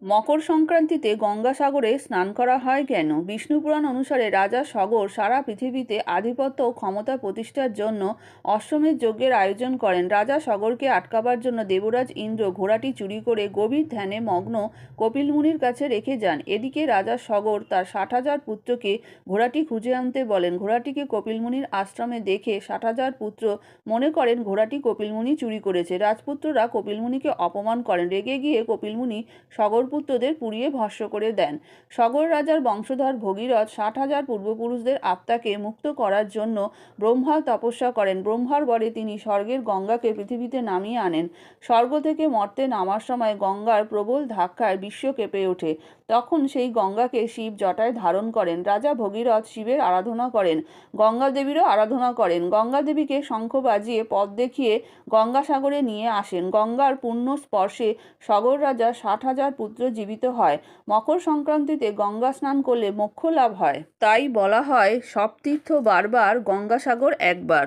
মকর সংক্রান্তিতে গঙ্গাসাগরে স্নান করা হয় কেন? বিষ্ণু পুরাণ অনুসারে রাজা সগর সারা পৃথিবীতে আধিপত্য ও ক্ষমতা প্রতিষ্ঠার জন্য অশ্বমেধ যজ্ঞের আয়োজন করেন। রাজা সগরকে আটকাবার জন্য দেবরাজ ইন্দ্র ঘোড়াটি চুরি করে গভীর ধ্যানে মগ্ন কপিল মুনির কাছে রেখে যান। এদিকে রাজা সগর তার 60,000 পুত্রকে ঘোড়াটি খুঁজে আনতে বলেন। ঘোড়াটিকে কপিল মুনির আশ্রমে দেখে 60,000 পুত্র মনে করেন ঘোড়াটি কপিল মুনি চুরি করেছে। রাজপুত্ররা কপিল মুনিকে অপমান করেন। রেগে গিয়ে কপিল মুনি সগর পুত্রদের পুড়িয়ে ভস্ম করে দেন। সগর রাজার বংশধর ভগীরথ 60,000 পূর্বপুরুষদের আত্মাকে মুক্ত করার জন্য ব্রহ্মা তপস্যা করেন। ব্রহ্মার বরে তিনি স্বর্গের গঙ্গাকে পৃথিবীতে নামিয়ে আনেন। স্বর্গ থেকে মর্তে নামার সময় গঙ্গার প্রবল ধাক্কায় বিশ্ব কেঁপে ওঠে। তখন সেই গঙ্গাকে শিব জটায় ধারণ করেন। রাজা ভগীরথ শিবের আরাধনা করেন, গঙ্গা দেবীরও আরাধনা করেন। গঙ্গা দেবীকে শঙ্খ বাজিয়ে পথ দেখিয়ে গঙ্গাসাগরে নিয়ে আসেন। গঙ্গার পুণ্য স্পর্শে সগর রাজা 60,000 পুত্র জীবিত হয়। মকর সংক্রান্তিতে গঙ্গা স্নান করলে মোক্ষ লাভ হয়। তাই বলা হয় সব তীর্থ বারবার, গঙ্গাসাগর একবার।